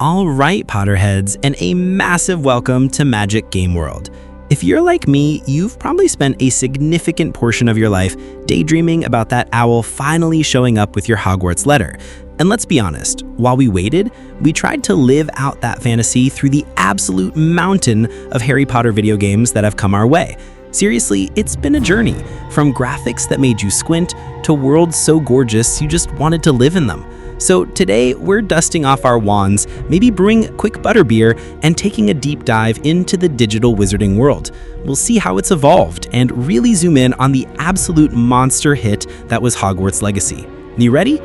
All right, Potterheads, and a massive welcome to Magic Game World. If you're like me, you've probably spent a significant portion of your life daydreaming about that owl finally showing up with your Hogwarts letter. And let's be honest, while we waited, we tried to live out that fantasy through the absolute mountain of Harry Potter video games that have come our way. Seriously, it's been a journey, from graphics that made you squint to worlds so gorgeous you just wanted to live in them. So today, we're dusting off our wands, maybe brewing a quick butterbeer, and taking a deep dive into the digital wizarding world. We'll see how it's evolved and really zoom in on the absolute monster hit that was Hogwarts Legacy. You ready?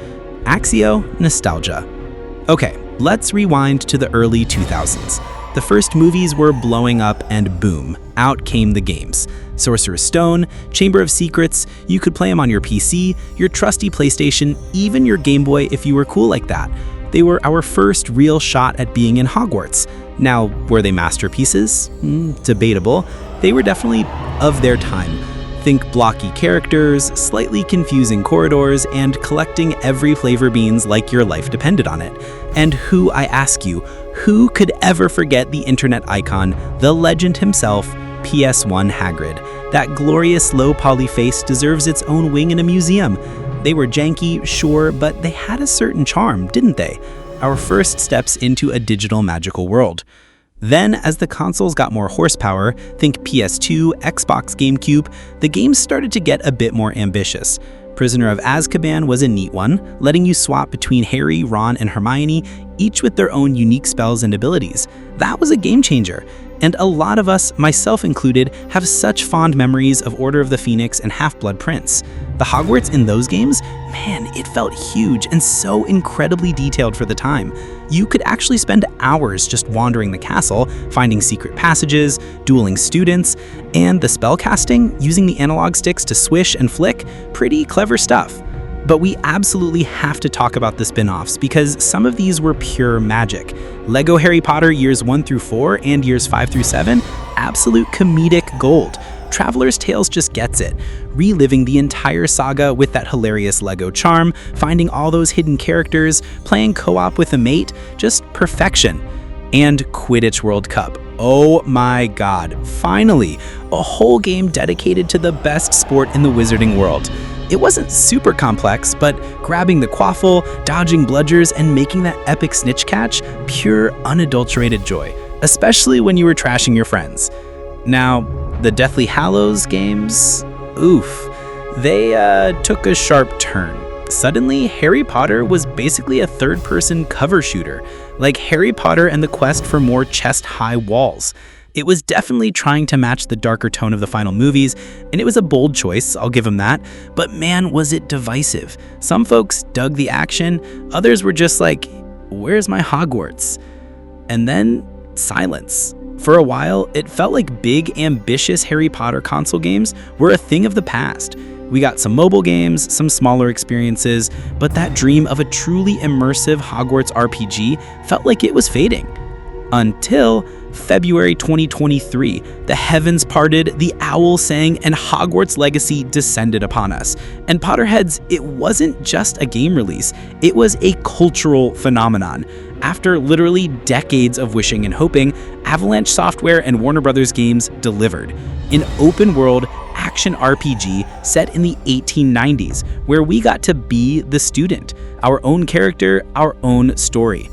Axio Nostalgia. Okay, let's rewind to the early 2000s. The first movies were blowing up and boom, out came the games. Sorcerer's Stone, Chamber of Secrets, you could play them on your PC, your trusty PlayStation, even your Game Boy if you were cool like that. They were our first real shot at being in Hogwarts. Now, were they masterpieces? Debatable. They were definitely of their time. Think blocky characters, slightly confusing corridors, and collecting every flavor beans like your life depended on it. And who, I ask you, who could ever forget the internet icon, the legend himself, PS1 Hagrid? That glorious low poly face deserves its own wing in a museum. They were janky, sure, but they had a certain charm, didn't they? Our first steps into a digital magical world. Then, as the consoles got more horsepower, think PS2, Xbox, GameCube, the games started to get a bit more ambitious. Prisoner of Azkaban was a neat one, letting you swap between Harry, Ron, and Hermione, each with their own unique spells and abilities. That was a game changer. And a lot of us, myself included, have such fond memories of Order of the Phoenix and Half-Blood Prince. The Hogwarts in those games, man, it felt huge and so incredibly detailed for the time. You could actually spend hours just wandering the castle, finding secret passages, dueling students, and the spellcasting, using the analog sticks to swish and flick, pretty clever stuff. But we absolutely have to talk about the spin-offs because some of these were pure magic. Lego Harry Potter years 1 through 4 and years 5 through 7, absolute comedic gold. Traveler's Tales just gets it, reliving the entire saga with that hilarious Lego charm, finding all those hidden characters, playing co-op with a mate, just perfection. And Quidditch World Cup. Oh my god, finally, a whole game dedicated to the best sport in the wizarding world. It wasn't super complex, but grabbing the quaffle, dodging bludgers, and making that epic snitch catch, pure unadulterated joy, especially when you were trashing your friends. Now, the Deathly Hallows games, oof, they took a sharp turn. Suddenly, Harry Potter was basically a third-person cover shooter, like Harry Potter and the Quest for More chest-high walls. It was definitely trying to match the darker tone of the final movies, and it was a bold choice, I'll give them that, but man, was it divisive. Some folks dug the action, others were just like, where's my Hogwarts? And then, silence. For a while, it felt like big, ambitious Harry Potter console games were a thing of the past. We got some mobile games, some smaller experiences, but that dream of a truly immersive Hogwarts RPG felt like it was fading. Until February 2023, the heavens parted, the owl sang, and Hogwarts Legacy descended upon us. And Potterheads, it wasn't just a game release, it was a cultural phenomenon. After literally decades of wishing and hoping, Avalanche Software and Warner Brothers Games delivered. An open-world action RPG set in the 1890s, where we got to be the student, our own character, our own story.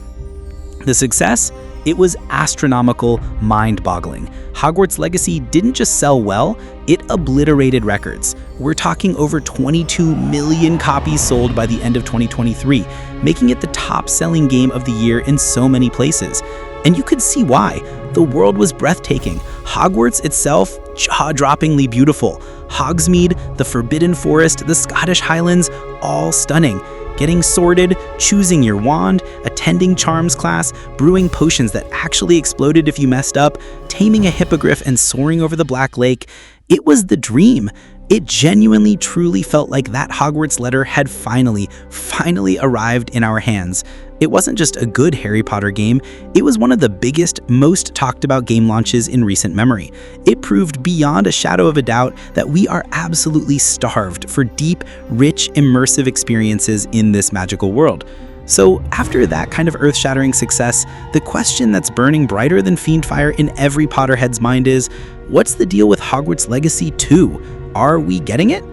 The success? It was astronomical, mind-boggling. Hogwarts Legacy didn't just sell well, it obliterated records. We're talking over 22 million copies sold by the end of 2023, making it the top-selling game of the year in so many places. And you could see why. The world was breathtaking. Hogwarts itself, jaw-droppingly beautiful. Hogsmeade, the Forbidden Forest, the Scottish Highlands, all stunning. Getting sorted, choosing your wand, attending charms class, brewing potions that actually exploded if you messed up, taming a hippogriff and soaring over the Black Lake. It was the dream. It genuinely, truly felt like that Hogwarts letter had finally arrived in our hands. It wasn't just a good Harry Potter game, it was one of the biggest, most talked about game launches in recent memory. It proved beyond a shadow of a doubt that we are absolutely starved for deep, rich, immersive experiences in this magical world. So after that kind of earth-shattering success, the question that's burning brighter than Fiendfire in every Potterhead's mind is, what's the deal with Hogwarts Legacy 2? Are we getting it?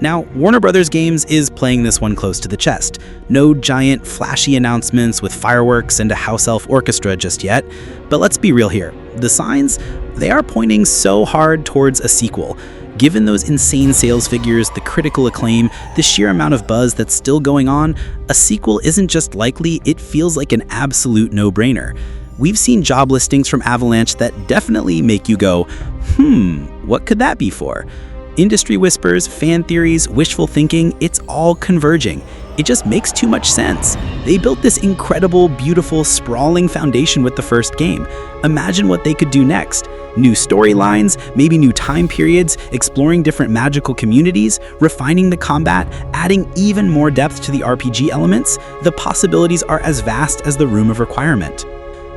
Now, Warner Brothers Games is playing this one close to the chest. No giant, flashy announcements with fireworks and a house elf orchestra just yet. But let's be real here. The signs, they are pointing so hard towards a sequel. Given those insane sales figures, the critical acclaim, the sheer amount of buzz that's still going on, a sequel isn't just likely, it feels like an absolute no-brainer. We've seen job listings from Avalanche that definitely make you go, what could that be for? Industry whispers, fan theories, wishful thinking, it's all converging. It just makes too much sense. They built this incredible, beautiful, sprawling foundation with the first game. Imagine what they could do next. New storylines, maybe new time periods, exploring different magical communities, refining the combat, adding even more depth to the RPG elements. The possibilities are as vast as the room of requirement.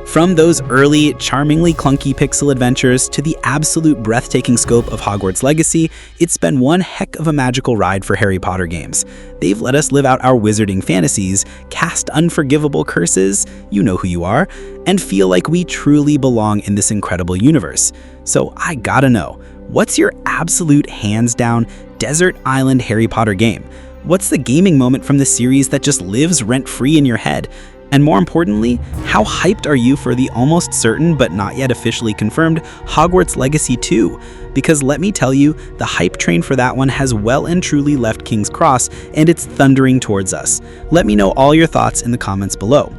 From those early, charmingly clunky pixel adventures to the absolute breathtaking scope of Hogwarts Legacy, it's been one heck of a magical ride for Harry Potter games. They've let us live out our wizarding fantasies, cast unforgivable curses, you know who you are, and feel like we truly belong in this incredible universe. So I gotta know, what's your absolute hands-down desert island Harry Potter game? What's the gaming moment from the series that just lives rent-free in your head? And more importantly, how hyped are you for the almost certain but not yet officially confirmed Hogwarts Legacy 2? Because let me tell you, the hype train for that one has well and truly left King's Cross, and it's thundering towards us. Let me know all your thoughts in the comments below.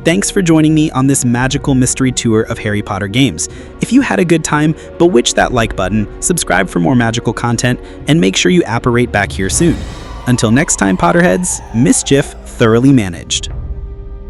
Thanks for joining me on this magical mystery tour of Harry Potter games. If you had a good time, bewitch that like button, subscribe for more magical content, and make sure you apparate back here soon. Until next time, Potterheads, mischief thoroughly managed.